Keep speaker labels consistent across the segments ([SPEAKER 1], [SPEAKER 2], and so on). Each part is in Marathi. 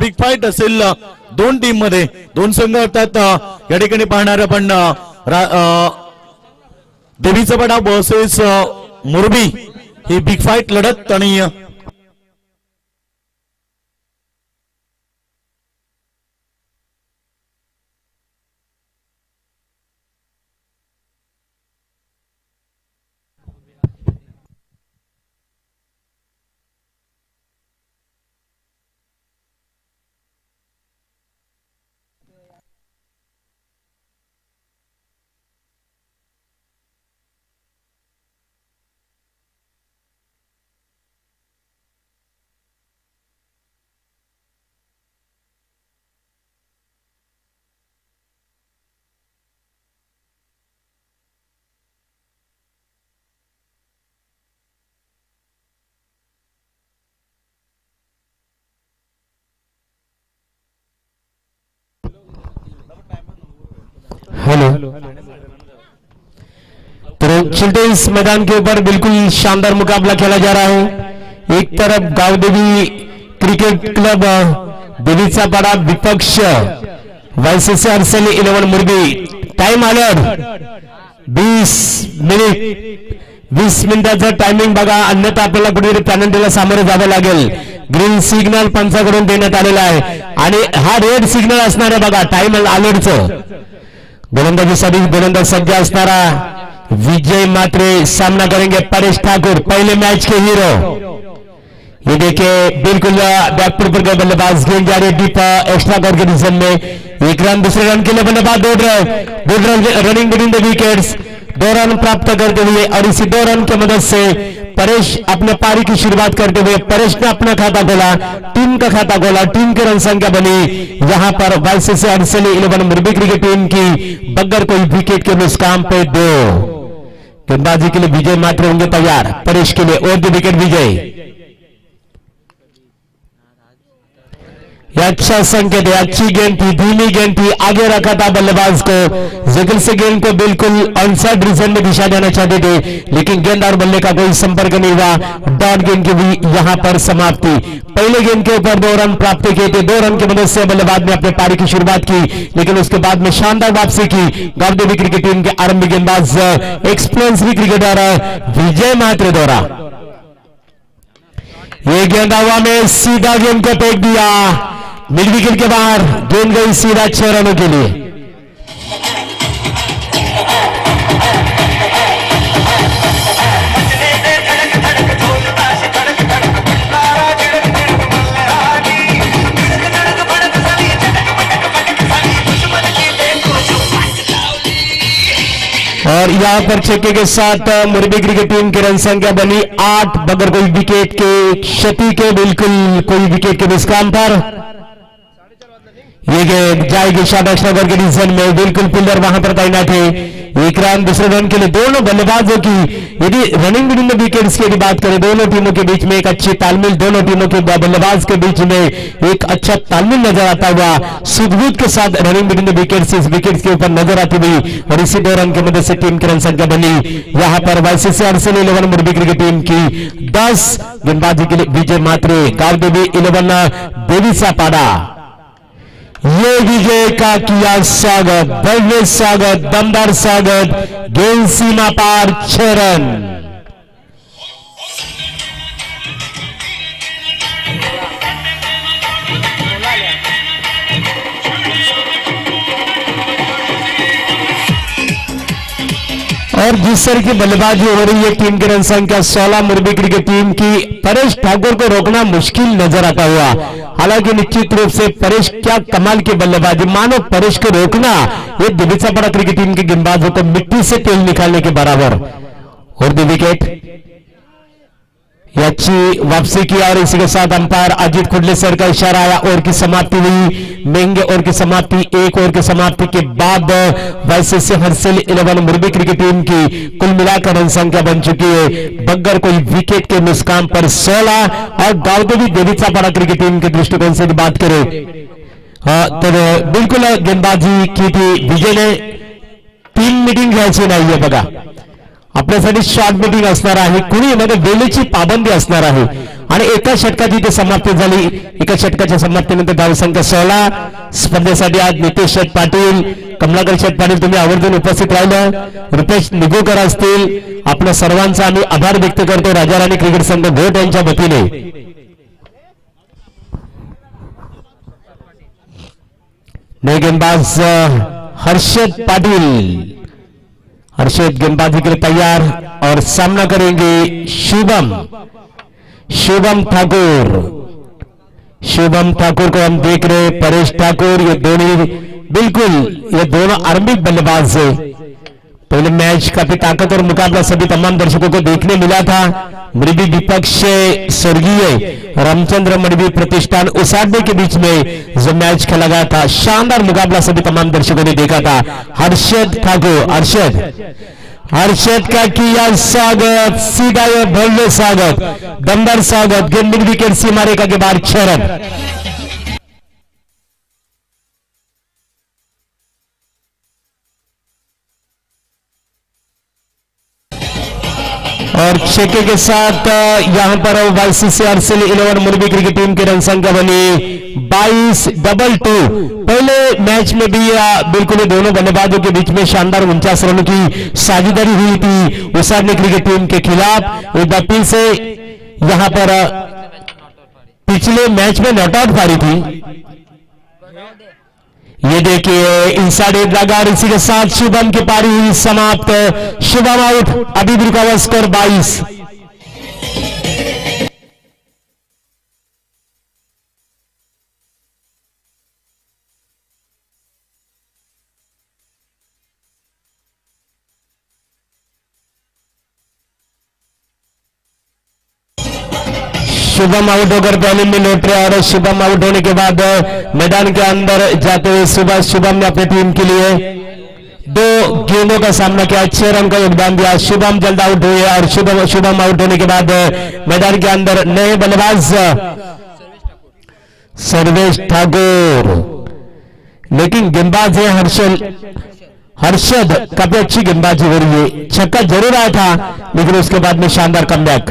[SPEAKER 1] बिग फाईट असेल दोन टीम मध्ये. दोन संघ अर्थात या ठिकाणी पाहणार आपण देवीचा पाडा वर्सेस मोरबी ही बिग फाईट लढत. आणि
[SPEAKER 2] हेलो, तो चिल्ड्रंस मैदान के ऊपर बिल्कुल शानदार मुकाबला खेला जा रहा है. एक तरफ गावदेवी क्रिकेट क्लब देवीचा पाडा विपक्ष वायसीसी आरसीएल 11 मुरबी. टाइम आल्यावर 20 मिनिटाचा टायमिंग बघा, अन्यथा आपल्याला कुठेतरी पेनल्टीला सामोरे जावं लागेल. ग्रीन सिग्नल पंचाकडून देण्यात आलेला आहे आणि हा रेड सिग्नल असणार आहे बघा टाइम अलर्टचं. गोलंदाजीसाठी गोलंदाज सज्ज असणारा विजय मात्रे सामना करेंगे परेश ठाकुर, पहले मैच के हीरो. ये देखिए बिल्कुल बैकफुट पर बल्लेबाज गेंद जा रही है डीप एक्स्ट्रा कवर के डिसीजन में. एक रन, दूसरे रन के लिए बल्लेबाज दौड़ रहे running between the wickets. 2 run प्राप्त करते हुए और इसी 2 रन की मदद से परेश अपने पारी की शुरुआत करते हुए परेश ने अपना खाता खोला, टीम का खाता खोला. टीम की रन संख्या बनी यहां पर वायसीसी आरसीएल 11 मुरबी क्रिकेट टीम की बगैर कोई विकेट के नुकसान पे 2. गेंदबाजी के लिए विजय मात्र होंगे तैयार. परेश के लिए और 2 विकेट विजय. अच्छा संकेत है, अच्छी गेंद थी, धीमी गेंद थी, आगे रखा था बल्लेबाज को. जगल से गेंद को बिल्कुल ऑनसाइड रीजन में दिशा देना चाहते थे, लेकिन गेंद और बल्ले का कोई संपर्क नहीं हुआ. डॉट गेंद की भी यहां पर समाप्ति. पहले गेंद के ऊपर 2 रन प्राप्त किए थे. 2 रन की मदद से बल्लेबाज ने अपने पारी की शुरुआत की, लेकिन उसके बाद में शानदार वापसी की गावदेवी क्रिकेट टीम के आरंभिक गेंदबाज एक्सपीरियंस क्रिकेटर विजय मात्रे द्वारा. ये गेंद हवा में सीधा गेंद को फेंक दिया, मिड विकेट के बाहर. गेंद गई सीधा 6 रनों के लिए. और यहां पर छक्के के साथ मुरबी क्रिकेट टीम की रन संख्या बनी 8 बगैर कोई विकेट के क्षति के, बिल्कुल कोई विकेट के निष्काम पर. ये गेंद जाएगी शॉर्ट एक्स्ट्रा कवर के डिसीजन में. बिल्कुल फील्डर वहां पर तैनात है. 1 रन, दूसरे रन के लिए दोनों बल्लेबाजों की यदि रनिंग बिटवीन द विकेट्स की बात करें, दोनों टीमों के बीच में एक अच्छी तालमेल, दोनों टीमों के बल्लेबाज के बीच में एक अच्छा तालमेल नजर आता हुआ, सूझबूझ के साथ रनिंग बिटवीन द विकेट्स इस विकेट के ऊपर नजर आती हुई. और इसी 2 रन की मदद से टीम की रन संख्या बनी यहां पर वायसीसी आरसीएल 11 मुरबी क्रिकेट टीम की 10. गेंदबाजी के लिए विजय मात्रे, गावदेवी 11 देवीचा पाडा. ये विजय का किया स्वागत, भव्य स्वागत, दमदार स्वागत. गेंद सीमा पार 6 रन. और जिस तरह की बल्लेबाजी हो रही है टीम की रन संख्या 16 मुरबी क्रिकेट टीम की, परेश ठाकुर को रोकना मुश्किल नजर आता हुआ. हालांकि निश्चित रूप से परेश क्या कमाल की बल्लेबाजी, मानो परेश को रोकना ये देवीचा पाडा क्रिकेट टीम के गेंदबाजों को मिट्टी से तेल निकालने के बराबर. और 2 विकेट. अच्छी वापसी की और इसी के साथ अंपायर अजीत खुडले सर का इशारा आया. ओवर की समाप्ति हुई, महंगे ओवर की समाप्ति. 1 ओवर की समाप्ति के बाद वायसीसी आरसीएल 11 मुरबी क्रिकेट टीम की कुल मिलाकर रन संख्या बन चुकी है बगैर कोई विकेट के नुकसान पर 16. और गावदेवी देवीचा पाडा क्रिकेट टीम के दृष्टिकोन से बात करें तो बिल्कुल गेंदबाजी की थी विजय ने. टीम मीटिंग घ्यायची नाहीये बघा. आपल्यासाठी शॉर्ट मीटिंग असणार आहे, कुणी म्हणजे वेळेची पाबंदी असणार आहे आणि एका षटकाची ती समाप्ती झाली. एका षटकाच्या समाप्तीनंतर धावसंख्या 16. स्पर्धेसाठी आज नितेश शेठ पाटील, कमलाकर शेठ पाटील तुम्ही आवर्जून उपस्थित राहिलं. रुपेश निगोकर असतील, आपल्या सर्वांचा आम्ही आभार व्यक्त करतो राजा राणी क्रिकेट संघ घोट यांच्या वतीने. नए गेंदबाज हर्षद पाटिल, हर्षद गेंदबाजी के लिए तैयार और सामना करेंगे शुभम ठाकुर. शुभम ठाकुर को हम देख रहे, परेश ठाकुर, ये दोनों आरंभिक बल्लेबाज है. पहले मैच काफी ताकतवर मुकाबला सभी तमाम दर्शकों को देखने मिला था. मणिबी विपक्ष स्वर्गीय रामचंद्र मणिबी प्रतिष्ठान उसाडे के बीच में जो मैच खेला गया था, शानदार मुकाबला सभी तमाम दर्शकों ने देखा था. हर्षद ठाकुर, हर्षद का किया स्वागत, सीधा ये भव्य स्वागत, दमदार स्वागत. गेंद विकेट सीमा रेखा के बाहर 6 रन. और छक्के के साथ यहां पर YCCRCL 11 मुरबी क्रिकेट टीम की रन संख्या बनी 22-2. पहले मैच में भी बिल्कुल दोनों बल्लेबाजों के बीच में शानदार 49 रनों की साझेदारी हुई थी उसाडने क्रिकेट टीम के खिलाफ. एक बार फिर से यहां पर पिछले मैच में नॉट आउट पारी थी. ये देखिए इनसाइड एज लगा और इसी के साथ शुभम की पारी हुई समाप्त. शुभम आउट, अभी भी रुका हुआ स्कोर 22. शुभम आउट होकर पहले में लौट रहे और शुभम आउट होने के बाद मैदान के अंदर जाते हुए शुभम ने अपनी टीम के लिए 2 गेंदों का सामना किया, 6 रन का योगदान दिया. शुभम जल्द आउट हुए और शुभम आउट होने के बाद मैदान के अंदर नए बल्लेबाज सर्वेश ठाकुर, लेकिन गेंदबाज है हर्षद. काफी अच्छी गेंदबाजी हो रही है. छक्का जरूर आया था लेकिन उसके बाद में शानदार कमबैक,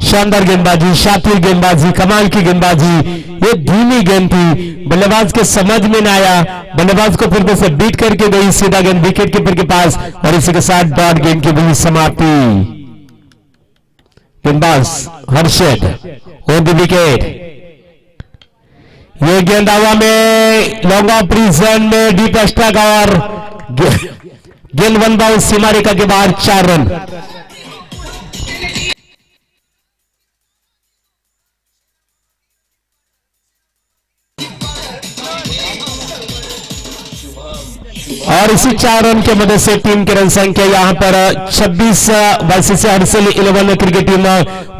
[SPEAKER 2] शानदार गेंदबाजी, शातिर गेंदबाजी, कमाल की गेंदबाजी. ये धीमी गेंद थी, बल्लेबाज के समझ में न आया, बल्लेबाज को फिर से बीट करके गई सीधा गेंद विकेट कीपर के पास और इसी के साथ डॉट गेंद की भी समाप्ति. गेंदबाज हर्षद और द विकेट. ये गेंद हवा में लॉन्ग ऑफ प्रिजन में डीप एक्स्ट्रा का और गेंद 1 बाउंस सीमा रेखा के बाहर 4 रन. और इसी 4 रन के मदद से टीम की रन संख्या यहां पर 26. YCCRCL 11 क्रिकेट टीम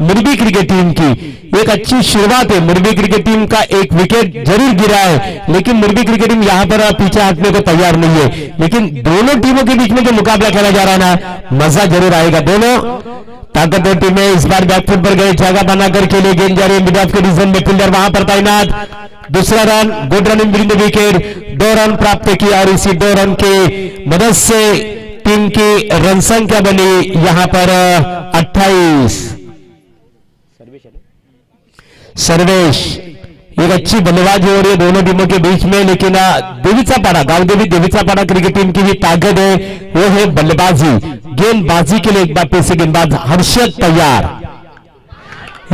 [SPEAKER 2] मुरबी क्रिकेट टीम की एक अच्छी शुरुआत है. मुरबी क्रिकेट टीम का एक विकेट जरूर गिरा है लेकिन मुरबी क्रिकेट टीम यहां पर पीछे हटने को तैयार नहीं है. लेकिन दोनों टीमों के बीच में जो मुकाबला खेला जा रहा है ना, मजा जरूर आएगा. दोनों ताकतवर टीमें इस बार बैकफुट पर गए, जगह बनाकर के लिए गेंद जा रही है. मिड ऑफ के डिवीजन में फील्डर वहां पर तैनात. दूसरा run, good run in between the wicket, 2 run प्राप्त किया और इसी 2 रन के मदद से टीम की रन संख्या बनी यहां पर 28. सर्वेश एक अच्छी बल्लेबाजी हो रही है दोनों टीमों के बीच में, लेकिन देवीचापाड़ा, गांवदेवी देवीचापाड़ा क्रिकेट टीम की भी ताकत है, वो है बल्लेबाजी. गेंदबाजी के लिए एक बार फिर से गेंदबाज हर्षद तैयार.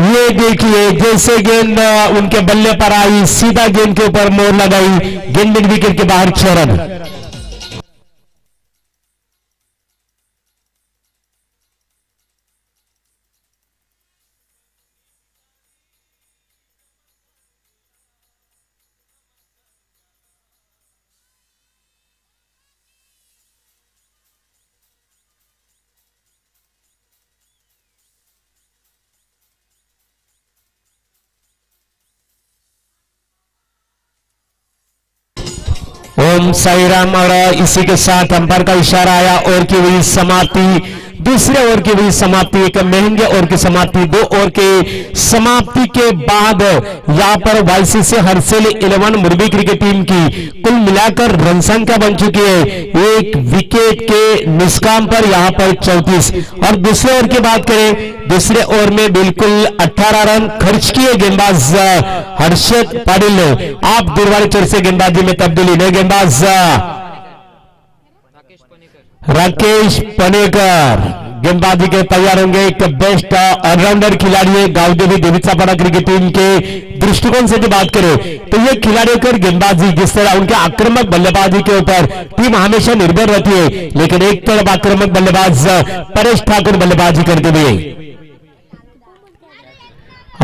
[SPEAKER 2] ये देखिए जैसे गेंद उनके बल्ले पर आई, सीधा गेंद के ऊपर मोड़ लगाई, गेंद मिड विकेट के बाहर 6 रन. ओम साई राम. और इसी के साथ अंपायर का इशारा आया और की हुई समाप्ति. दूसरे ओवर की हुई समाप्ति, एक महंगे ओवर की समाप्ति। 2 ओवर की समाप्ति के बाद यहां पर वाईसीसी हर्षेल 11 मुरबी क्रिकेट टीम की कुल मिलाकर रन संख्या बन चुकी है 1 विकेट के निष्काम पर यहां पर 34। और दूसरे ओवर की बात करें, दूसरे ओवर में बिल्कुल 18 रन खर्च किए गेंदबाज हर्षद पाटिल ने। आप दूरवाली चोर से गेंदबाजी में तब्दीली, नए गेंदबाज राकेश पनेकर गेंदबाजी के तैयार होंगे। एक बेस्ट ऑलराउंडर खिलाड़ी है गांवदेवी देवीचापाड़ा क्रिकेट टीम के दृष्टिकोण से जो बात करें तो ये खिलाड़ियों की गेंदबाजी, जिस तरह उनके आक्रामक बल्लेबाजी के ऊपर टीम हमेशा निर्भर रहती है, लेकिन एक तरफ आक्रामक बल्लेबाज परेश ठाकुर बल्लेबाजी करते हुए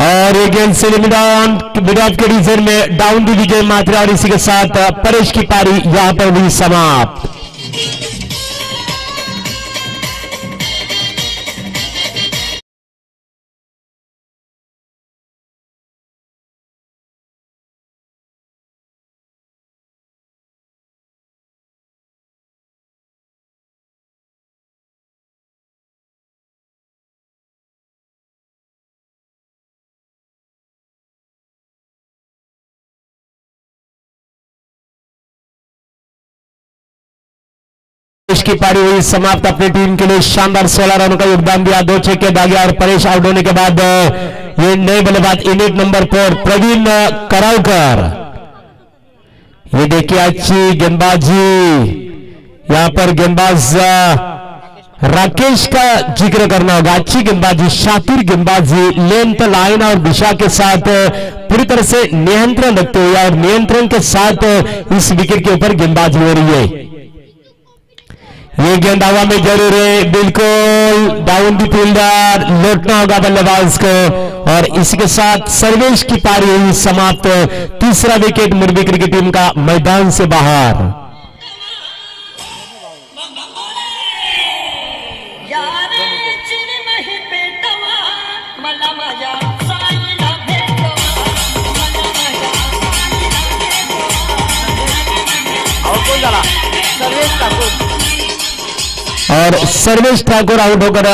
[SPEAKER 2] और ये गेंद से मिड ऑफ के रीजन में डाउन दी विजय मात्रा और इसी के साथ परेश की पारी यहां पर भी समाप्त। की पारी हुई समाप्त। अपनी टीम के लिए शानदार 16 रनों का योगदान दिया, 2 छक्के दागे और परेश आउट होने के बाद ये नए बल्लेबाज यूनिट नंबर 4 प्रवीण करावकर। ये देखिए अच्छी गेंदबाजी, यहां पर गेंदबाज राकेश का जिक्र करना होगा। अच्छी गेंदबाजी, शातिर गेंदबाजी, लेंथ लाइन और दिशा के साथ पूरी तरह से नियंत्रण रखते हुए और नियंत्रण के साथ इस विकेट के ऊपर गेंदबाजी हो रही है। ये गेंद हवा में जरूर है, बिल्कुल डाउन दी फील्डर, लौटना होगा बल्लेबाज को और इसके साथ सर्वेश की पारी हुई समाप्त। तीसरा विकेट मुरबी क्रिकेट टीम का मैदान से बाहर। और सर्वेश ठाकुर आउट होकर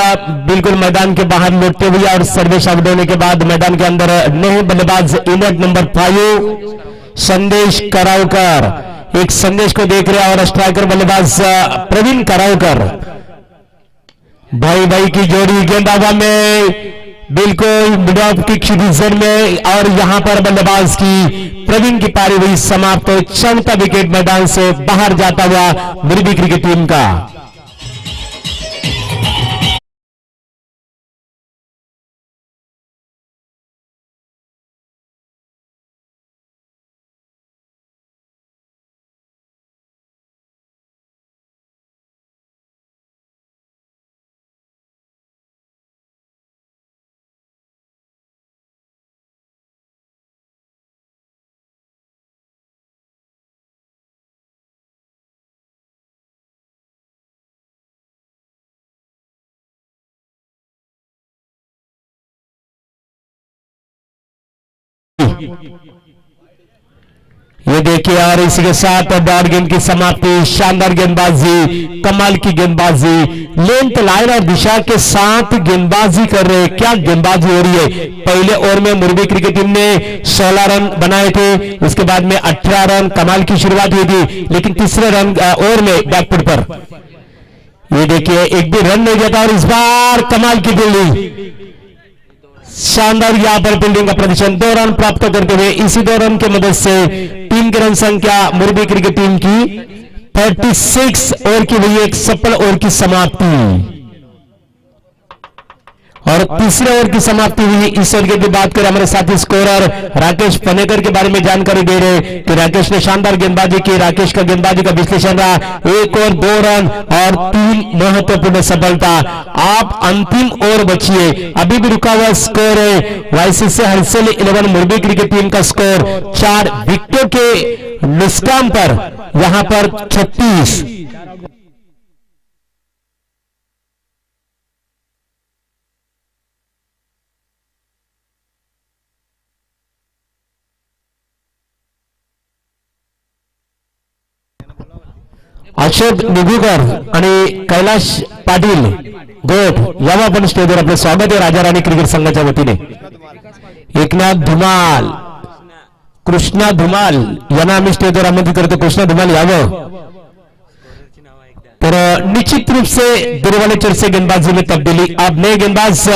[SPEAKER 2] बिल्कुल मैदान के बाहर लौटते हुए और सर्वेश आउट होने के बाद मैदान के अंदर नए बल्लेबाज यूनिट नंबर 5 संदेश करावकर, एक संदेश को देख रहे और स्ट्राइकर बल्लेबाज प्रवीण करावकर। भाई भाई की जोड़ी, गेंद हवा में बिल्कुल मिड ऑफ किक रीजन में और यहां पर बल्लेबाज की प्रवीण की पारी हुई समाप्त। चौथा विकेट मैदान से बाहर जाता हुआ मुरबी क्रिकेट टीम का। ये देखिए और इसी के साथ डॉट गेंद की समाप्ति। शानदार गेंदबाजी, कमाल की गेंदबाजी, लेंथ लाइन और दिशा के साथ गेंदबाजी कर रहे, क्या गेंदबाजी हो रही है। पहले ओवर में मुरबी क्रिकेट टीम ने 16 रन बनाए थे, उसके बाद में 18 रन कमाल की शुरुआत हुई थी, लेकिन तीसरे रन ओवर में बैकफुट पर ये देखिए एक भी रन नहीं देता और इस बार कमाल की फील्डिंग, शानदार यहां पर फील्डिंग का प्रदर्शन। 2 रन प्राप्त करते हुए इसी 2 रन की मदद से टीम की रन संख्या मुरबी क्रिकेट टीम की 36 ओवर की हुई एक सफल ओवर की समाप्ति। और तीसरे ओवर की समाप्ति हुई। इस ओवर की बात करें हमारे साथी स्कोरर राकेश पनेकर के बारे में जानकारी दे रहे कि राकेश ने शानदार गेंदबाजी की। राकेश का गेंदबाजी का विश्लेषण रहा 1 ओवर 2 रन और 3 महत्वपूर्ण सफलता। आप अंतिम ओवर बचिए, अभी भी रुका हुआ स्कोर है वाईसीसी हर्षेल 11 मुरबी क्रिकेट टीम का स्कोर 4 विकेटों के नुकसान पर यहां पर 36। अशोक निगुकर आणि कैलाश पाटील गोट यावं आपण स्टेजवर आपलं स्वागत आहे राजा राणी क्रिकेट संघाच्या वतीने. एकनाथ धुमाल, कृष्णा धुमाल यांना आम्ही स्टेजवर आमंत्रित करतो. कृष्णा धुमाल यावं. तर निश्चित रूप से देने वाले चर्चे गेंदबाजी में तब्दीली. अब नए गेंदबाज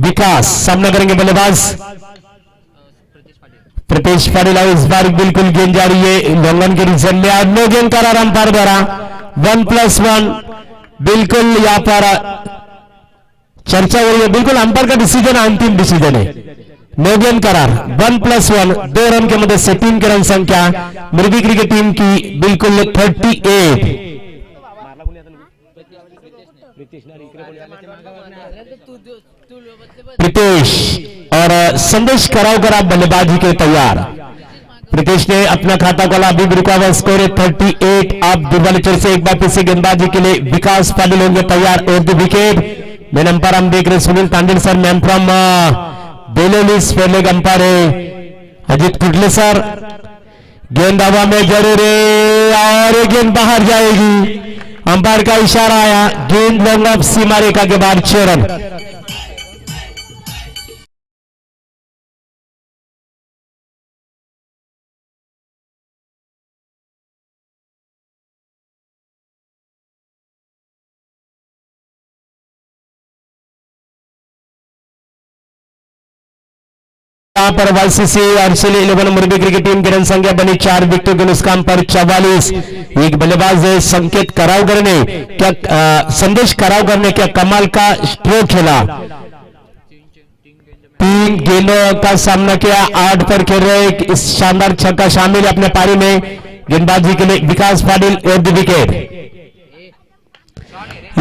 [SPEAKER 2] विकास सामना करेंगे. बल्लेबाज प्रतेश पाटिल. इस बार बिल्कुल गेंद जा रही है लॉन्गन के रीजन में. आज नो गेंद करार अंपायर द्वारा 1+1 बिल्कुल यहाँ पर चर्चा हो रही है. बिल्कुल अंपायर का डिसीजन अंतिम डिसीजन है. नो गेंद करार 1+1 2 रन के मदद से 3 की रन संख्या मुर्गी क्रिकेट टीम की बिल्कुल 38. प्रीतेश और संदेश करावकर आप बल्लेबाजी के तैयार. प्रीतेश ने अपना खाता खोला. अभी भी रुका हुआ स्कोर है 38. आप दुर्बालेचर से एक बार फिर से गेंदबाजी के लिए विकास पाटिल होंगे तैयार. और द विकेट मेन अंपायर हम देख रहे Sunil Tandel sir. Ma'am from बेलोलिस पहले अंपायर है अजित कुटले सर. गेंद हवा में जरूर है और गेंद बाहर जाएगी. अंपायर का इशारा आया. गेंद लॉन्ग ऑफ सीमा रेखा के बाद 6 रन. यहाँ पर वाईसीसी आरसीएल 11 मुर्गी क्रिकेट टीम की रन संख्या बनी 4 विकेटों के नुकसान पर 44. एक बल्लेबाज है संकेत करावकर ने क्या संदेश करावकर ने क्या कमाल का स्ट्रोक खेला. 3 गेंदों का सामना किया. 8 पर खेल रहे इस शानदार छक्का शामिल अपने पारी में. गेंदबाजी के लिए विकास पाटिल और द विकेट.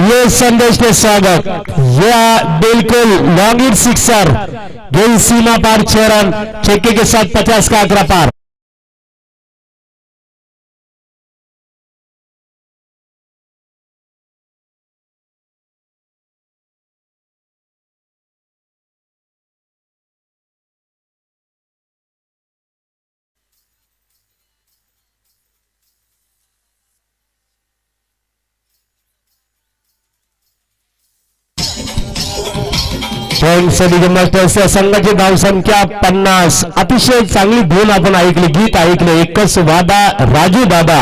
[SPEAKER 2] ये संदेश ने स्वागत. यह बिल्कुल लॉन्ग हिट सिक्सर. गेंद सीमा पार 6 रन. छक्के के साथ 50 का आंकड़ा पार. मास्टर्स संघाची धावसंख्या 50. अतिशय चांगली धून आपण ऐकली, गीत ऐकले. एकच वादा राजू दादा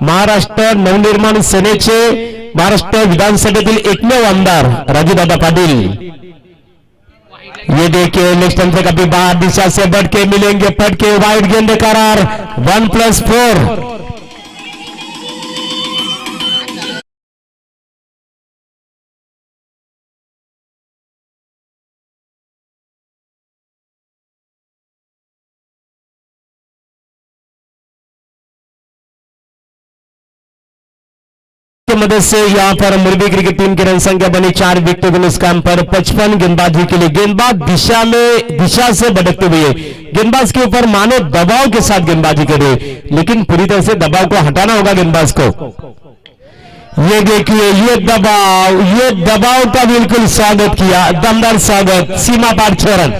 [SPEAKER 2] महाराष्ट्र नवनिर्माण सेनेचे महाराष्ट्र विधानसभेतील एकमेव आमदार राजू दादा पाटील. ये देखिए नेक्स्ट टाइम से कभी बाहर दिशा से बढ़के मिलेंगे फटके. वाइड गेंद करार 1+4. मदद से यहां पर मुर्गी क्रिकेट टीम की रन संख्या बनी 4 विकेटों के नुकसान पर 55. गेंदबाजी के लिए गेंदबाज दिशा से भटकते हुए गेंदबाज के ऊपर मानो दबाव के साथ गेंदबाजी करे, लेकिन पूरी तरह से दबाव को हटाना होगा गेंदबाज को. ये देखिए ये दबाव का बिल्कुल स्वागत किया. दमदार स्वागत. सीमा पार 6 रन.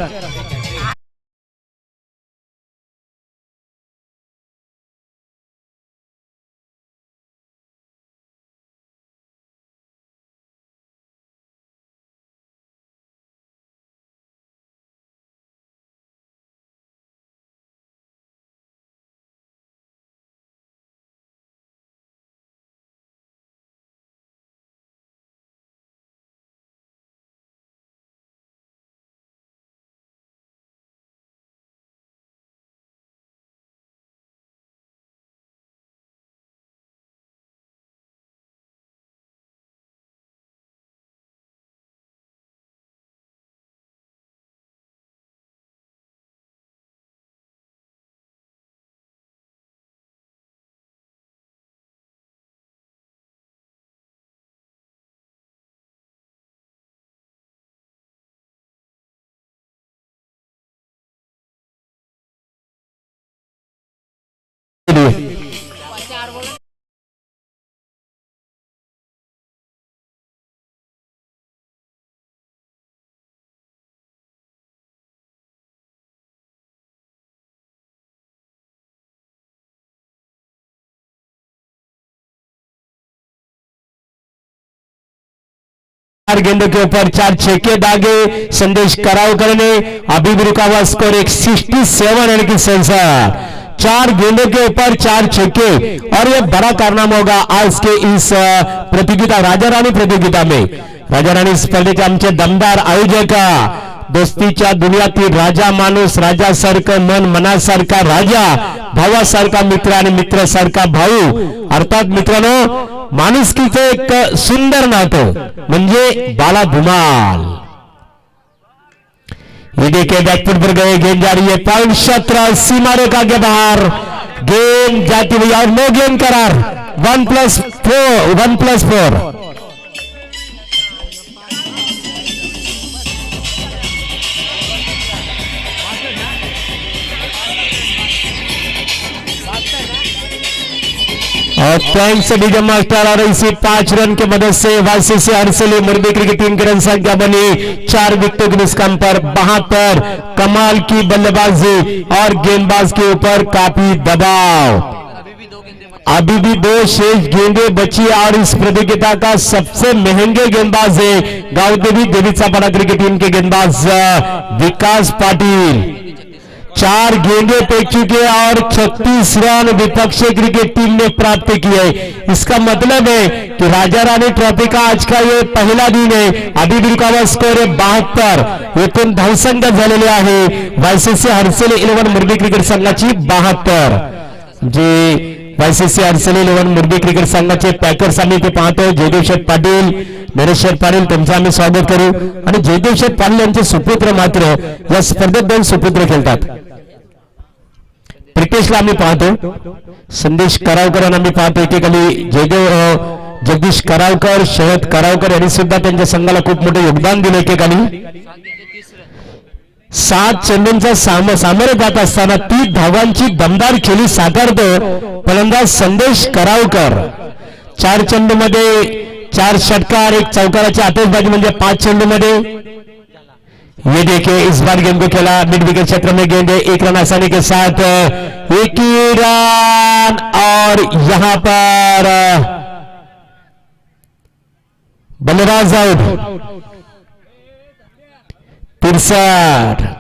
[SPEAKER 2] गेंदों के ऊपर 4 छक्के दागे संदेश करावकर ने। अभी भी रुका हुआ स्कोर 67 रन की सेंसर। 4 गेंदों के ऊपर 4 छक्के और यह बड़ा कारनामा होगा आज के इस प्रतियोगिता राजा राणी प्रतियोगिता में। राजा राणी स्पर्धेचे आमचे दमदार आयोजक दोस्तीच्या दुनियातील राजा माणूस, राजासारखं मन, मनासारखा राजा, भावासारखा मित्र आणि मित्रासारखा भाऊ, अर्थात मित्रांनो माणुसकीचं एक सुंदर नातं म्हणजे बाला धुमाल। ये देखिए बैकफुट पर गए, गेंद जा रही है पॉइंट शॉट सीमा रेखा के बाहर, गेंद जाती हुई और नो गेंद करार 1+4। और पॉइंट से डीजे मास्टर और इसी 5 रन की मदद से वाईसीसी हरसिली मुर्बी क्रिकेट टीम की रन संख्या बनी 4 विकेटों के निष्काम पर 72। कमाल की बल्लेबाजी और गेंदबाज के ऊपर काफी दबाव। अभी भी 2 शेष गेंदें बची और इस प्रतियोगिता का सबसे महंगे गेंदबाज है गांवदेवी देवीचापाड़ा क्रिकेट टीम के गेंदबाज विकास पाटिल। 4 गेंदें फेंक चुके और 36 रन विपक्षी क्रिकेट टीम ने प्राप्त किए। इसका मतलब है कि राजा राणी ट्रॉफी का आज का ये पहिला दिन है। अभी भी रुकावा स्कोर है 72। एकूण धावसंख्या झालेली आहे वायसीसी हरसेल 11 मुरबी क्रिकेट संघाची 72। जे वायसीसी हरसेल 11 मुरबी क्रिकेट संघाचे पॅकर्स आम्ही ते पाहतो। जयदेव शेठ पाटील, नरेश शेठ पाटील तुमचं आम्ही स्वागत करू। आणि जयदेव शेठ पाटील यांचे सुपुत्र मात्र या स्पर्धेत 2 सुपुत्र खेळतात। प्रितेशला आम्ही पाहतो, संदेश करावकर आम्ही पाहतो एकेकाली जयदेव जगदीश करावकर, शरद करावकर यांनी सुद्धा त्यांच्या संघाला खूप मोठे योगदान दिले। एकेकाली 7 चेंडूंचा सामोरे जात असताना 30 धावांची दमदार खेळी साकारतो फलंदाज संदेश करावकर। 4 चेंडूमध्ये 4 षटकार, 1 चौकाराची आतिषबाजी म्हणजे 5 चेंडूमध्ये। ये देखिए इस बार गेंद को खेला मिड विकेट क्षेत्र में, गेंद 1 रन आसानी के साथ 1 ही रन और यहां पर बल्लेबाज आउट 63।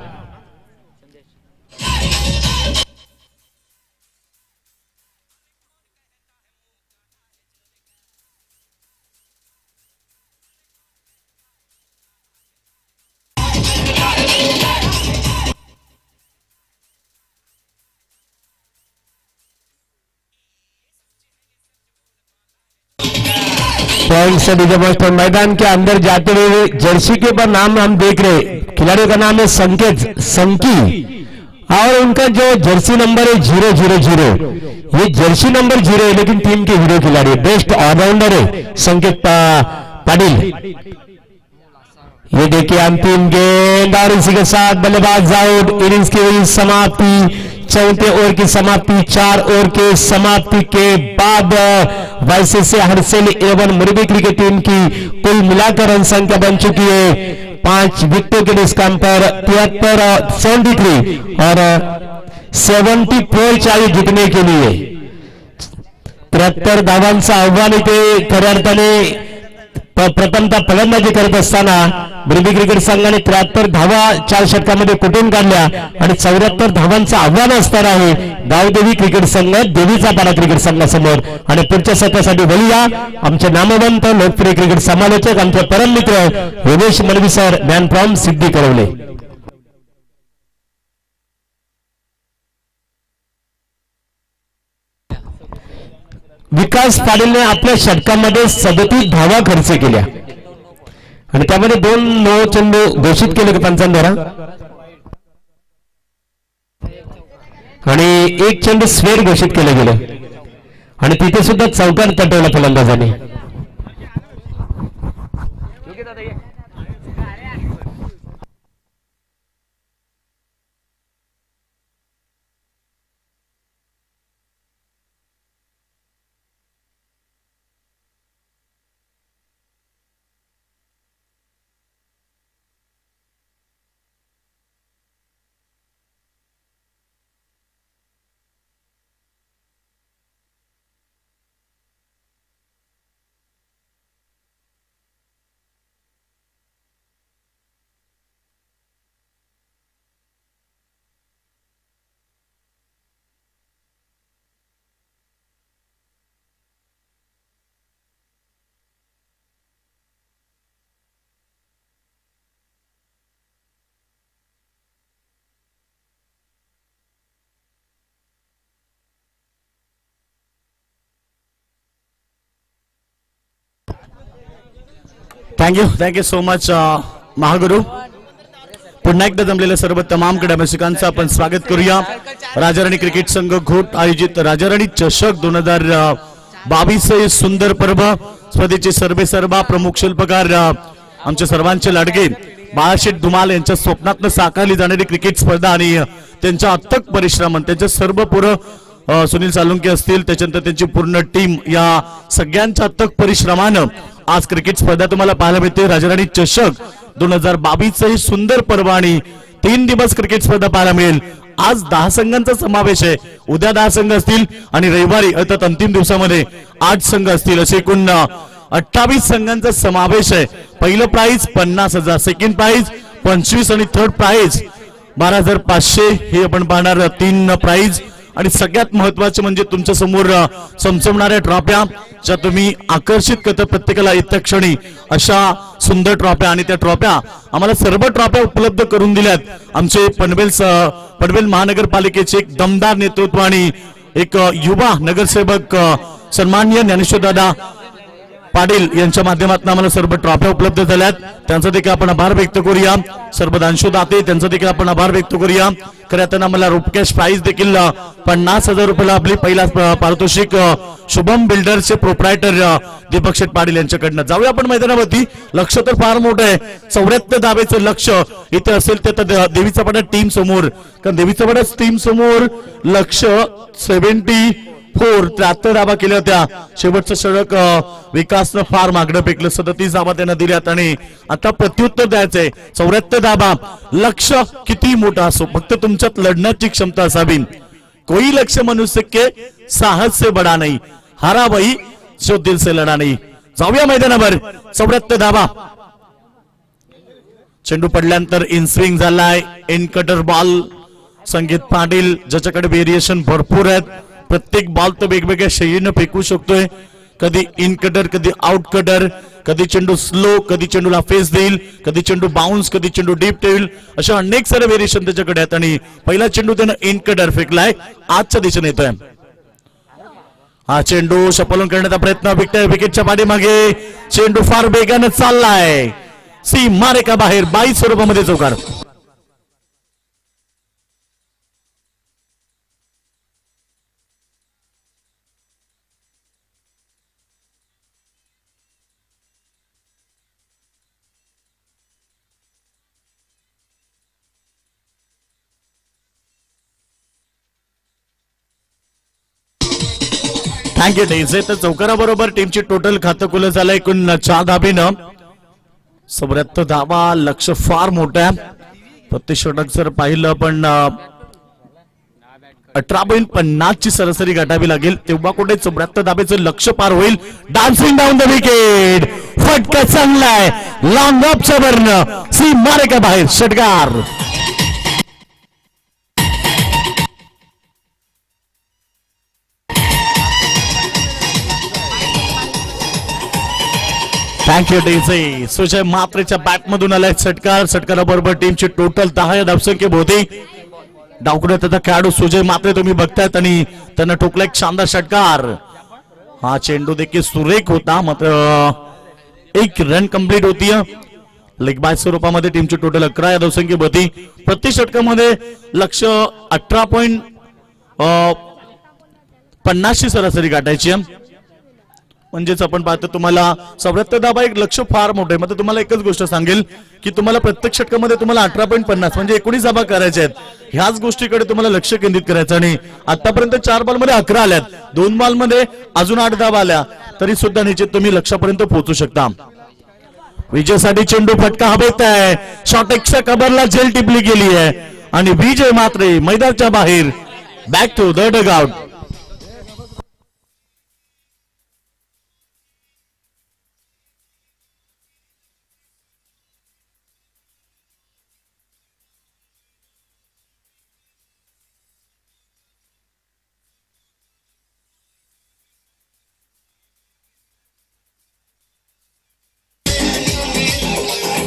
[SPEAKER 2] पॉइंट से डीजे मास्टर मैदान के अंदर जाते हुए जर्सी के ऊपर नाम हम देख रहे, खिलाड़ी का नाम है संकेत संकी और उनका जो जर्सी नंबर है 000। ये जर्सी नंबर 0 है लेकिन टीम के हीरो खिलाड़ी, बेस्ट ऑलराउंडर है संकेत पाटिल। ये देखिए अंतिम गेंद और इसी के साथ बल्लेबाज आउट। इनिंग्स की हुई समाप्ति, 4थे ओवर की समाप्ति। 4 ओवर के समाप्ति के बाद वाईसीसी हरसेल 11 मुरबी क्रिकेट टीम की कुल मिलाकर रन संख्या बन चुकी है 5 विकेटों के निष्काम पर 73 और 74 चाहिए जीतने के लिए। 73 धावांचं आव्हान इथे खऱ्या अर्थाने प्रथमतः फलंदाजी करत असताना मुरबी क्रिकेट संघाने 73 धावा 4 षटकामध्ये कुठून काढल्या आणि 74 धावांचं आव्हान असणार आहे गावदेवी क्रिकेट संघ देवीचा पाडा क्रिकेट संघासमोर। आणि पुढच्या सत्रासाठी बोलूया आमचे नामवंत लोकप्रिय क्रिकेट समालोचक आमचे परम मित्र योगेश मलवी सर, मॅन फ्रॉम सिद्धी करवले। विकास पाटीलने आपल्या षटकामध्ये 37 धावा खर्च केल्या आणि त्यामध्ये 2 चेंडू घोषित केले पंचांद्वारा आणि 1 चेंडू स्वेर घोषित केले गेले आणि तिथे सुद्धा चौकार तटवला फलंदाजाने।
[SPEAKER 1] Thank you so much Mahaguru. पुन्हा एकदा जमलेल्या सर्व तमाम क्रीडारसिकांचं आपण स्वागत करूया. राजाराणी क्रिकेट संघ घोट आयोजित राजाराणी चषक 2022 हे सुंदर पर्व. स्पर्धेचे सर्वेसर्वा प्रमुख शिल्पकार आमच्या सर्वांचे लाडके बाळाशेठ धुमाल यांच्या स्वप्नातनं साकारली जाणारी क्रिकेट स्पर्धा आणि त्यांच्या अथक परिश्रम, त्यांच्या सर्व पुरं सुनील सालुंके असतील, त्याच्यानंतर त्यांची पूर्ण टीम, या सगळ्यांच्या अथक परिश्रमानं आज क्रिकेट स्पर्धा तुम्हाला पाहायला मिळते. राजाराणी चषक 2022 हे सुंदर पर्व आणि 3 दिवस क्रिकेट स्पर्धा पाहायला मिळेल. आज 10 संघांचा समावेश आहे. उद्या 10 संघ असतील आणि रविवारी अर्थात अंतिम दिवसामध्ये 8 संघ असतील. असे एकूण 28 संघांचा समावेश आहे. पहिलं प्राइज 50,000, सेकंड प्राइज 25 आणि थर्ड प्राइज 12,500 हे आपण पाहणार 3 प्राइज. आणि सगळ्यात महत्वाचे म्हणजे तुमच्या समोर चमचमणाऱ्या ट्रॉफ्या, ज्या तुम्ही आकर्षित करता प्रत्येकाला येत्या क्षणी अशा सुंदर ट्रॉफ्या. आणि त्या ट्रॉफ्या आम्हाला सर्व ट्रॉफ्या उपलब्ध करून दिल्यात आमचे पनवेल महानगरपालिकेचे एक दमदार नेतृत्व आणि एक युवा नगरसेवक सन्माननीय ज्ञानेश्वर दादा पाटील यांच्या माध्यमातून आम्हाला सर्व ट्रॉफ्या उपलब्ध झाल्यात. त्यांचा देखील आपण आभार व्यक्त करूया. सर्व दानशूर दाते त्यांचा देखील आपण आभार व्यक्त करूया. खरं तर आम्हाला रुपकॅश प्राइज देखील 50,000 रुपयाला आपली पहिला पारितोषिक शुभम बिल्डरचे प्रोप्रायटर दीपक शेठ पाटील यांच्याकडनं. जाऊया आपण मैदानावरती. लक्ष तर फार मोठं आहे. 74 धावेचं लक्ष इथे असेल ते देवीचा पाडा टीम समोर, कारण देवीचा पाडा टीम समोर लक्ष 73 धाबा केल्या होत्या. शेवटचं षटक विकासनं फार मागणं फेकलं. 37 धाबा त्यांना दिल्यात आणि आता प्रत्युत्तर द्यायचंय. 74 धाबा. लक्ष किती मोठा असो, फक्त तुमच्यात लढण्याची क्षमता असावी. कोई लक्ष्य मनुष्य के साहस से बडा नाही, हारा वही जो दिल से लढा नाही. जाऊया मैदानावर. 74 धाबा. चेंडू पडल्यानंतर इन स्विंग झालाय. इन कटर बॉल संगीत पाटील, ज्याच्याकडे व्हेरिएशन भरपूर आहेत. प्रत्येक बॉल तो वेगवेगळ्या शैलीनं फेकू शकतोय. कधी इन कटर, कधी आउट कटर, कधी चेंडू स्लो, कधी चेंडूला फेस देईल, कधी चेंडू बाउन्स, कधी चेंडू डीप ठेवील. अशा अनेक सारे व्हेरिएशन त्याच्याकडे आहेत. आणि पहिला चेंडू त्यानं इन कटर फेकलाय, आजच्या दिशेने येतोय. हा चेंडू शपलून करण्याचा प्रयत्न. विकेटच्या पाठीमागे चेंडू फार वेगानं चाललाय. सी मारे का बाहेर 22 स्वरूपामध्ये चौकार. थँक्यू डेझे. तर चौकाराबरोबर टीमची टोटल खातं झालं एकूण 4 धाबेनं. 74 धाबा. लक्ष फार मोठं आहे. प्रत्येक षटक जर पाहिलं आपण 18.50 ची सरासरी गाठावी लागेल, तेव्हा कुठे 74 धाबेचं लक्ष पार होईल. Dancing down the wicket. फटका चांगलाय. लॉंग ऑफच्या वरनं सी मारे का बाहेर षटकार. थँक्यू डेझे. सुजय मात्रेच्या बॅट मधून आलाय षटकार. षटकाराबरोबर टीमची टोटल 10 धावसंख्या होती. डावकुड्यात त्याचा खेळाडू सुजय मात्रे तुम्ही बघतायत आणि त्यांना ठोकला एक शानदार षटकार. हा चेंडू देखील सुरेख होता, मात्र 1 रन कंप्लीट होती. लेग बाय स्वरूपामध्ये टीमची टोटल 11 धावसंख्या होती. प्रति षटकामध्ये लक्ष 18.50 ची सरासरी गाठायची. म्हणजेच आपण पाहतो तुम्हाला 74 धाबा एक लक्ष फार मोठं आहे. मात्र तुम्हाला एकच गोष्ट सांगेल की तुम्हाला प्रत्येक षटकामध्ये तुम्हाला 18.50 म्हणजे 19 धाबा करायच्या आहेत. ह्याच गोष्टीकडे तुम्हाला लक्ष केंद्रित करायचं. आणि आतापर्यंत 4 बॉलमध्ये 11 आल्यात, 2 बॉलमध्ये अजून 8 धाबा आल्या, तरी सुद्धा निश्चित तुम्ही लक्षापर्यंत पोहोचू शकता. विजयसाठी चेंडू फटका हवेत आहे. शॉट एक्स्ट्रा कव्हरला झेल टिपली गेली आहे आणि विजय मात्रे मैदानाच्या बाहेर. Back to the dugout.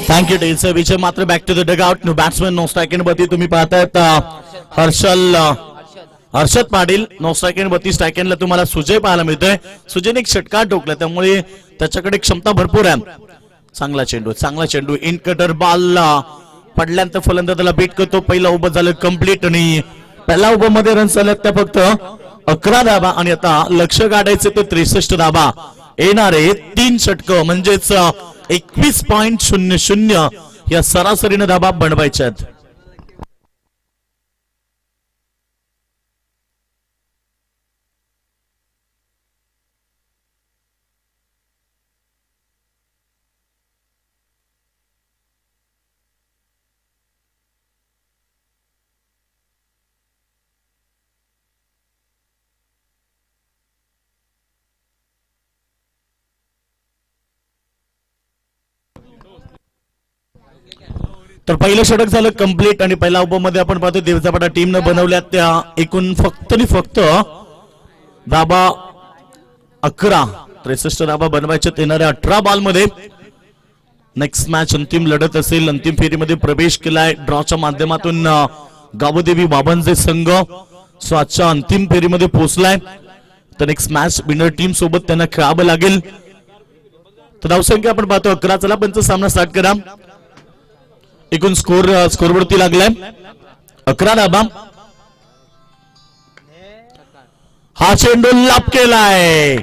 [SPEAKER 1] Thank you डेझे. Vijay Mhatre back to the dugout. No batsman no strike वरती तुम्ही पाहतायत हर्षद पाटील. नो स्ट्राइक वरती स्ट्राइक ला तुम्हाला सुजय पाहायला मिळतोय. सुजयने एक षटकार ठोकला, त्यामुळे त्याच्याकडे क्षमता भरपूर आहे. चांगला चेंडू इन कटर बॉल पडल्यानंतर फलंदाजाला बीट करतो. पहिला ओव्हर झालं कंप्लीट आणि पहिल्या ओव्हर मध्ये रन्स झाल्यात त्या फक्त 11 धाबा आणि आता लक्ष गाठायचे ते 63 धाबा. येणारे 3 षटकं म्हणजेच 21.00 या सरासरीने धाबा बनवायच्या आहेत. तर पहिलं षटक झालं कंप्लीट आणि पहिल्या ओव्हर मध्ये आपण पाहतो देवचापाटा टीमनं बनवल्या त्या एकूण फक्त धाबा 11. 63 धाबा बनवायच्या येणाऱ्या 18 बॉल मध्ये. नेक्स्ट मॅच अंतिम लढत असेल. अंतिम फेरीमध्ये प्रवेश केलाय ड्रॉच्या माध्यमातून गावदेवी बाबांचे संघ आजच्या अंतिम फेरीमध्ये पोहोचलाय. तर नेक्स्ट मॅच विनर टीम सोबत त्यांना खेळावं लागेल. तर धावसंख्या आपण पाहतो 11. चला पंच सामना स्टार्ट करा. एकूण स्कोरवरती लागलाय 11 धाबा. हा चेंडू लाभ केलाय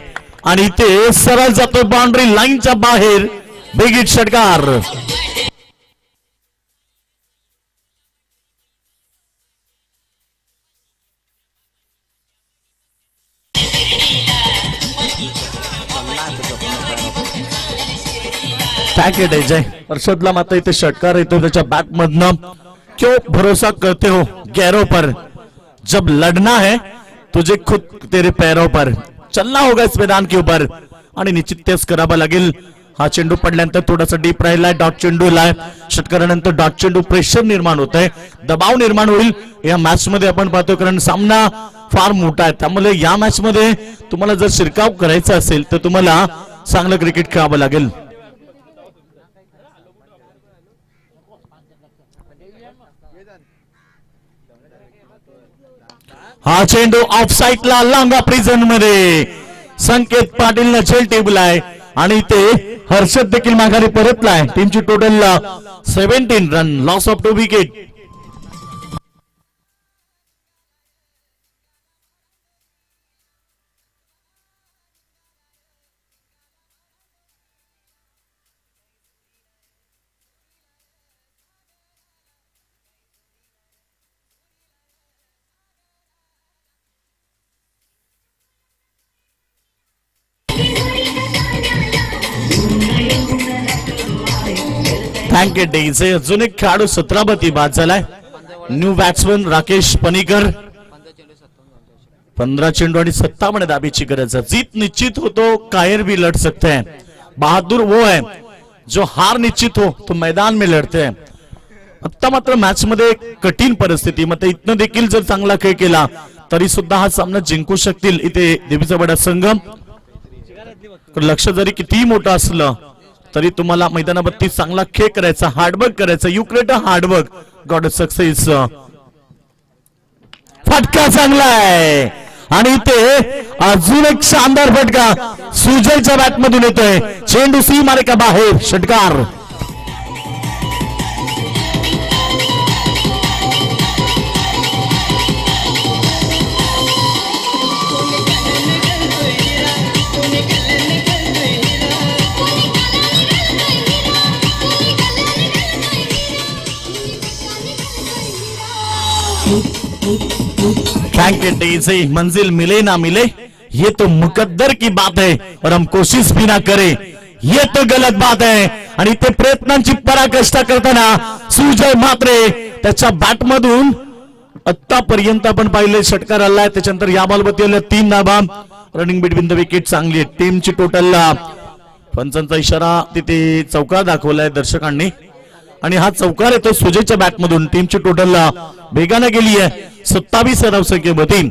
[SPEAKER 1] आणि ते सरळ जातो बाउंड्री लाईनच्या बाहेर. बिग षटकार. पॅकेट आहे जय हर्षदला मात्र इथे षटकार येतो त्याच्या बॅट मधनं. क्यों भरोसा करते हो गैरों पर, जब लड़ना है तुझे खुद तेरे पैरों पर, चलना होगा इस मैदान के ऊपर. आणि निश्चित तेच करावं लागेल. हा चेंडू पडल्यानंतर थोडासा डीप राहिलाय. डॉट चेंडूला षटकारानंतर डॉट चेंडू प्रेशर निर्माण होत आहे, दबाव निर्माण होईल या मॅच मध्ये आपण पाहतो. कारण सामना फार मोठा आहे त्यामुळे या मॅच मध्ये तुम्हाला जर शिरकाव करायचा असेल तर तुम्हाला चांगलं क्रिकेट खेळावं लागेल. हा चेंडू ऑफ साईडला लांगा प्रिझन मध्ये. संकेत पाटील झेल टेबल आहे आणि ते हर्षद देखील माघारी परतलाय. टीमची total 17 run, loss of 2 wicket. Thank you डेचे अजून एक खेळाडू 17 बती बाद झालाय. New batsman Rakesh Panicker. 15 चेंडू आणि 57 दाबीची गरज है. जीत निश्चित हो तो कायर भी लड़ सकते हैं. बहादुर वो है जो हार निश्चित हो तो मैदान में लढते हैं. आता मात्र मॅच मध्ये कठीण परिस्थिती मध्ये इथनं देखील जर चांगला खेळ केला तरी सुद्धा हा सामना जिंकू शकतील इथे देवीचा बडा संघ. लक्ष जरी कितीही मोठं असलं तरी तुम्हाला मैदानावरती चांगला खेळ करायचा, हार्डवर्क करायचा. You create a hard work got a success. फटका चांगला आहे आणि ते अजून एक शानदार फटका सुजयच्या बॅट मधून येतोय. चेंडू सी मारे का बाहेर. षटकार. मंजिल मिले ना मिले ये तो मुकद्दर की बात है और हम कोशिश भी ना करें ये तो गलत बात है. आणि ते प्रयत्नांची पराकाष्ठा करताना सुजय मात्रे त्याच्या बॅट मधून आतापर्यंत आपण पाहिले षटकार आलाय. त्याच्यानंतर या बॉलवरती आले 3 धाबा. रनिंग बिटवीन द विकेट चांगली आहे. टीमची टोटल पंचांचा इशारा तिथे चौकार दाखवलाय दर्शकांनी आणि हा चौकार येतो सुजयच्या बॅट मधून. टीमची टोटल वेगाने गेली आहे 27 धावसंख्येमध्ये.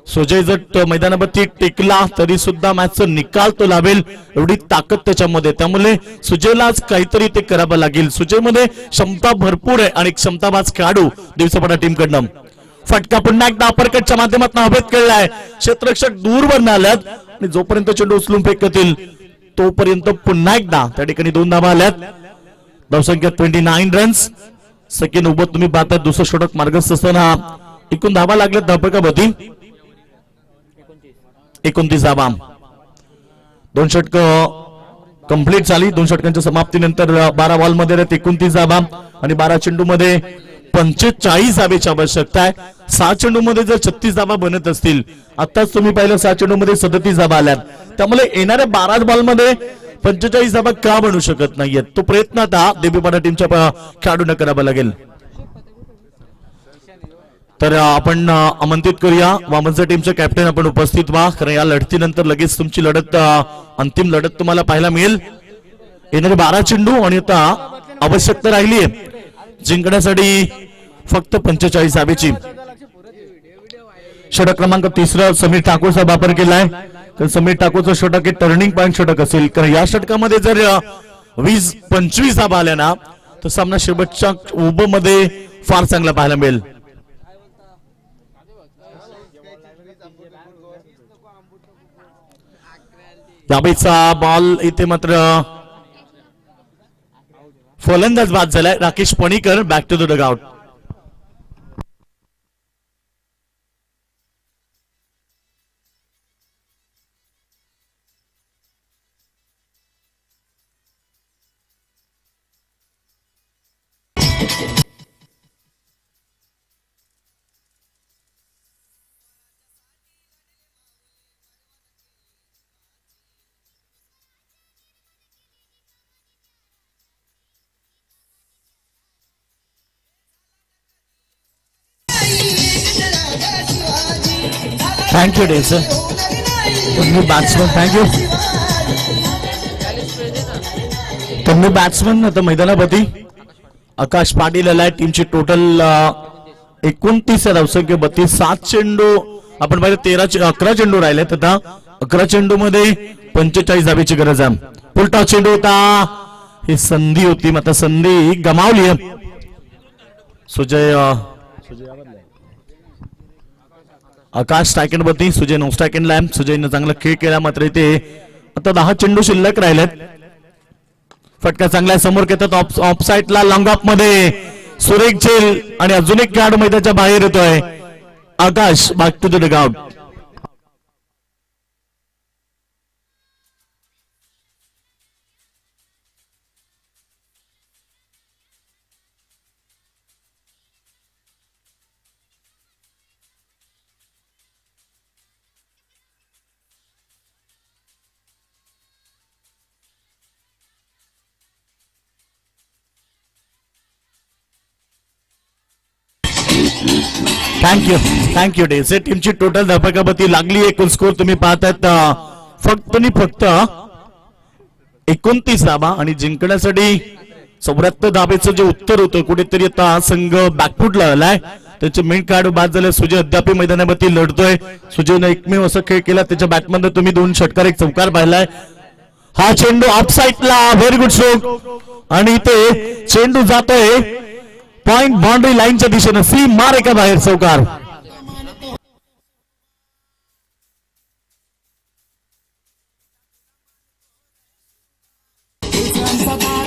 [SPEAKER 1] सुजय जर मैदानावरती टिकला तरी सुद्धा मॅचचा निकाल तो लावेल एवढी ताकद त्याच्यामध्ये. त्यामुळे सुजयला आज काहीतरी ते करावं लागेल. सुजयमध्ये क्षमता भरपूर आहे आणि क्षमताबाज खेळाडू दिवसापडा टीम कडनं. फटका पुन्हा एकदा अपरकटच्या माध्यमातून हवेत खेळलाय. क्षेत्ररक्षक दूरवर आल्यात आणि जोपर्यंत चेंडू उचलून फेकतील तोपर्यंत पुन्हा एकदा त्या ठिकाणी 2 धावा आल्यात. धावसंख्या 29 रन्स. सेकंड उभं तुम्ही पाहता. दुसरं षटक मार्गस्थ असताना एकूण धावा लागल्यात धावपकामध्ये 29 धावा. 2 षटक कंप्लीट झाली. 2 षटकांच्या समाप्तीनंतर 12 बॉल मध्ये 29 धावा आणि 12 चेंडू मध्ये 45 धावेची आवश्यकता आहे. 6 चेंडू मध्ये जर 36 धावा बनत असतील, आताच तुम्ही पाहिलं 6 चेंडू मध्ये 37 धावा आल्यात, त्यामुळे येणाऱ्या 12 बॉल मध्ये 45 धावा का बनू शकत नाहीयेत, तो प्रयत्न आता देवीपाडा टीमच्या खेळाडूंना करावा लागेल. तर आपण आमंत्रित करूया वामनचा टीमचे कॅप्टन आपण उपस्थित व्हा, कारण या लढतीनंतर लगेच तुमची लढत अंतिम लढत तुम्हाला पाहायला मिळेल. येणारे 12 चेंडू आणि आता आवश्यकता राहिली आहे जिंकण्यासाठी फक्त 45 धावेची. षटक क्रमांक 3 समीर ठाकूरचा वापर केलाय. तर समीर ठाकूरचं षटक हे टर्निंग पॉइंट षटक असेल, कारण या षटकामध्ये जर 20-25 धावा आल्या ना तर सामना शेवटच्या उभं मध्ये फार चांगला पाहायला मिळेल. यावेळीचा बॉल इथे मात्र फलंदाज बाद झालाय. Rakesh Panikar back to the dugout. Thank you डे सर. तुम्ही बॅट्समन. थँक्यू. तुम्ही बॅट्समन आता मैदानापती आकाश पाटील आलाय. टीमची टोटल 29 धावसंख्या 32. 7 चेंडू आपण पाहिलं 11 चेंडू राहिलेत. आता 11 चेंडू मध्ये 45 धावेची गरज आहे. उलटा चेंडू होता. ही संधी होती, मात्र संधी गमावली. सुजय आकाश स्ट्रायकेंडवरती, सुजय 9 स्ट्रायकेंडला. सुजयनं चांगला खेळ केला, मात्र इथे आता 10 चेंडू शिल्लक राहिलेत. फटका चांगला समोर घेतात ऑफ साइडला. लॉंग ऑफ मध्ये सुरेख झेल आणि अजून एक खेळाडू मैदानाच्या बाहेर येतोय. Akash back to the dugout. Thank you डेसे. टीमची टोटल धावपकापती लागली. एकूण स्कोर तुम्ही पाहतायत फक्त आणि फक्त 29 धावा आणि जिंकण्यासाठी 74 धावेचं जे उत्तर होतं कुठेतरी आता संघ बॅकफुटला आलाय. त्याचे मेन खेळाडू बाद झाले. सुजय अद्याप मैदानावरती लढतोय. सुजयनं एकमेव असं खेळ केला, त्याच्या बॅटमध्ये तुम्ही 2 षटकार 1 चौकार पाहिलाय. हा चेंडू ऑफ साइडला. व्हेरी गुड स्ट्रोक आणि इथे चेंडू जातोय पॉइंट बाउंड्री लाईनच्या दिशेनं. सी मार एका बाहेर चौकार.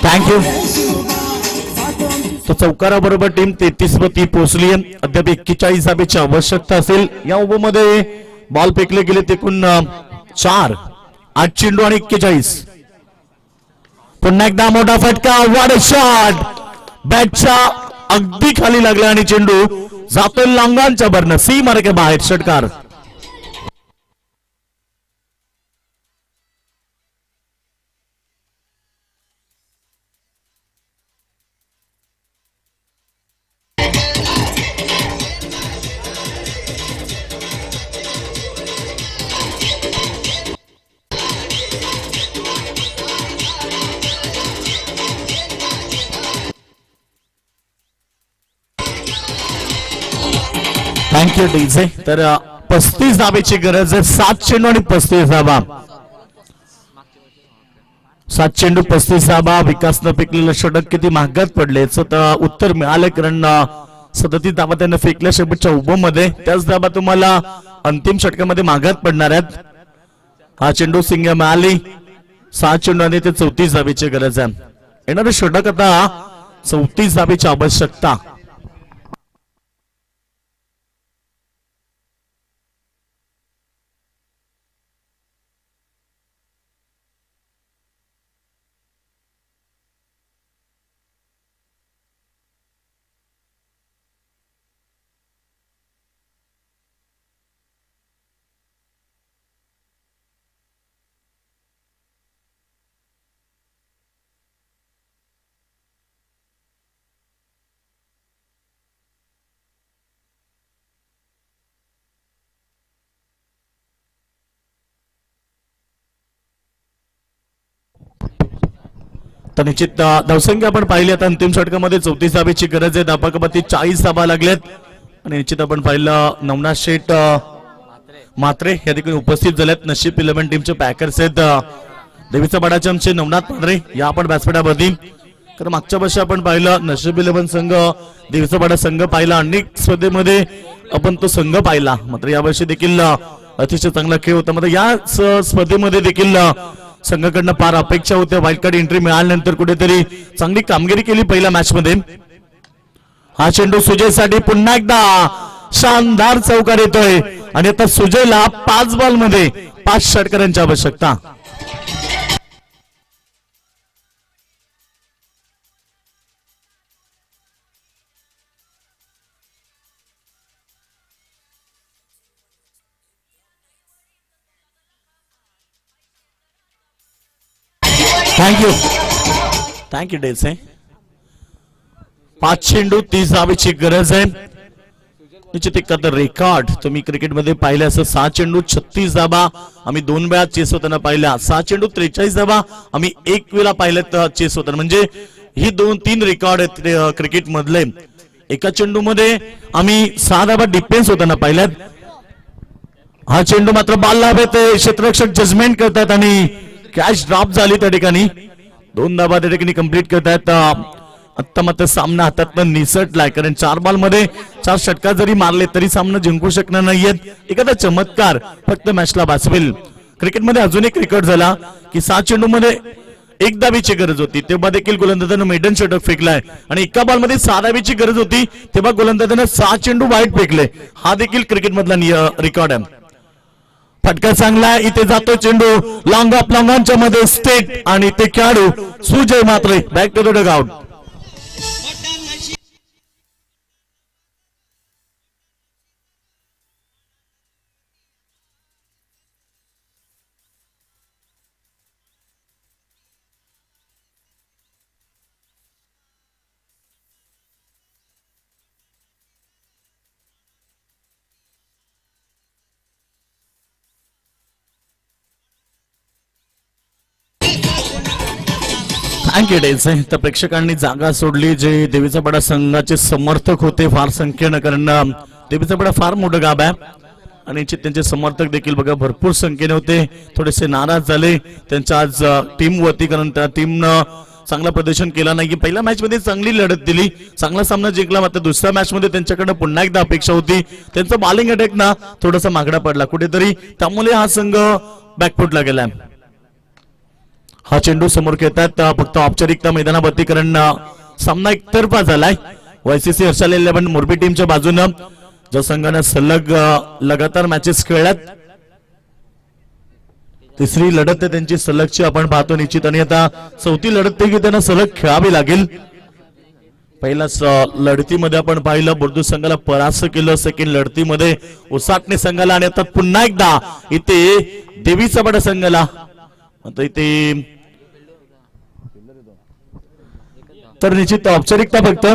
[SPEAKER 1] थँक्यू. तो चौकाराबरोबर टीम 33 पोहोचली. अद्याप 41 धावेची आवश्यकता असेल. या ओव्हरमध्ये बॉल फेकले गेले एकूण 4. 8 चेंडू आणि 41. पुन्हा एकदा मोठा फटका. What a shot. बॅटच्या अगदी खाली लागला आणि चेंडू जातोय लांगांच्या भरनं. सी मार्के बाहेर षटकार. Thank you DJ. तर 35 धावेची गरज आहे. 7 चेंडू आणि 35 धावा. 7 चेंडू 35 धावा. विकासनं फेकलेलं षटक किती महागात पडले उत्तर मिळालं, कारण 37 धावा त्यानं फेकल्या शेवटच्या उभोमध्ये. त्याच धावा तुम्हाला अंतिम षटकामध्ये महागात पडणार आहेत. हा चेंडू सिंग मिळाली. 6 चेंडू आणि ते 34 धावेची गरज आहे. येणारे षटक आता 34 धावेची आवश्यकता. तर निश्चित धावसंख्या आपण पाहिली आता अंतिम षटकामध्ये 34 धावेची गरज आहे. धावपकामध्ये 40 धावा लागल्यात आणि निश्चित आपण पाहिलं नवनाथ शेठ मात्रे या ठिकाणी उपस्थित झाल्यात. नशीब 11 टीमचे पॅकर्स आहेत. देवीचा बडाचे आमचे नवनाथ मात्रे या आपण व्यासपीठावरती. कारण मागच्या वर्षी आपण पाहिलं नशीब 11 संघ देवीचा बडा संघ पाहिला. अनेक स्पर्धेमध्ये आपण तो संघ पाहिला. मात्र यावर्षी देखील अतिशय चांगला खेळ होता. मात्र या स्पर्धेमध्ये देखील संघाकडनं फार अपेक्षा होत्या. वाईल्ड कार्ड एंट्री मिळाल्यानंतर कुठेतरी चांगली कामगिरी केली पहिल्या मॅच मध्ये. हा चेंडू सुजयसाठी पुन्हा एकदा शानदार चौकार येतोय आणि आता सुजयला 5 बॉल मध्ये 5 षटकारांची आवश्यकता. थँक्यू डेसे. 5 चेंडू 30 धावेची गरज आहे. निश्चित एखादं रेकॉर्ड तुम्ही क्रिकेटमध्ये पाहिलं असं. 6 चेंडू 36 धावा आम्ही 2 वेळा चेस होताना पाहिल्या. 6 चेंडू 43 धावा आम्ही 1 वेळा पाहिल्यात चेस होताना. म्हणजे ही 2-3 रेकॉर्ड आहेत क्रिकेट मधले. एका चेंडू मध्ये आम्ही 6 धावा डिफेन्स होताना पाहिल्यात. हा चेंडू मात्र बॉल लाभत क्षेत्ररक्षक जजमेंट करतात आणि कॅच ड्रॉप झाली त्या ठिकाणी. 2 धावा त्या ठिकाणी कंप्लीट करतात. आता मात्र सामना हातातनं निसटलाय. कारण 4 बॉल मध्ये 4 षटकार जरी मारले तरी सामना जिंकू शकणार नाहीयेत. एखादा चमत्कार फक्त मॅचला वाचवेल. क्रिकेटमध्ये अजून एक रेकॉर्ड झाला की 6 चेंडू मध्ये 1 धावेची गरज होती तेव्हा देखील गोलंदाजानं मेडन षटक फेकलाय. आणि एका बॉल मध्ये 6 धावेची गरज होती तेव्हा गोलंदाजानं 6 चेंडू वाईट फेकले. हा देखील क्रिकेटमधला रेकॉर्ड आहे. फटका चांगला इथे जातो चेंडू लॉंग ऑफ लॉंगांच्या मध्ये स्टेट आणि ते खेळाडू Sujay Mhatre back to the dugout. Thank you डेसे. तर प्रेक्षकांनी जागा सोडली. जे देवीचा बडा संघाचे समर्थक होते फार संख्येनं. कारण देवीचा बडा फार मोठं गाव आहे आणि त्यांचे समर्थक देखील बघा भरपूर संख्येने होते. थोडेसे नाराज झाले त्यांच्या आज टीम वरती. कारण त्या टीमनं चांगलं प्रदर्शन केलं नाही. पहिल्या मॅच मध्ये चांगली लढत दिली, चांगला सामना जिंकला. मात्र दुसऱ्या मॅच मध्ये त्यांच्याकडे पुन्हा एकदा अपेक्षा होती. त्यांचं बॉलिंग अटॅक ना थोडासा मागडा पडला कुठेतरी. त्यामुळे हा संघ बॅकफुटला गेलाय. हा चेंडू समोर खेळतात फक्त औपचारिकता मैदानावरती. कारण सामना एकतर्फा झालाय. YCC हर्षल 11 मोरबी टीमच्या बाजूनं ज्या संघानं सलग लगातार मॅचेस खेळल्यात. तिसरी लढत आहे त्यांची सलगची आपण पाहतो निश्चित. आणि आता 4थी लढत की त्यांना सलग खेळावी लागेल. पहिल्याच लढतीमध्ये आपण पाहिलं बुर्दू संघाला परास्त केलं. सेकंड लढतीमध्ये उसाटणे संघाला. आणि आता पुन्हा एकदा इथे देवीचा बडा संघाला. आता इथे तर निश्चित औपचारिकता फक्त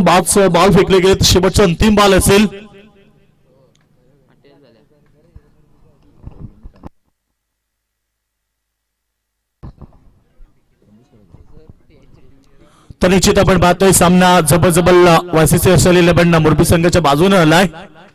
[SPEAKER 1] बॉल फेकले गेले. शेवटचा अंतिम बॉल असेल. तर निश्चित आपण पाहतोय सामना जबरजबल YCC हर्षल 11 मोरबी संघाच्या बाजूने आलाय.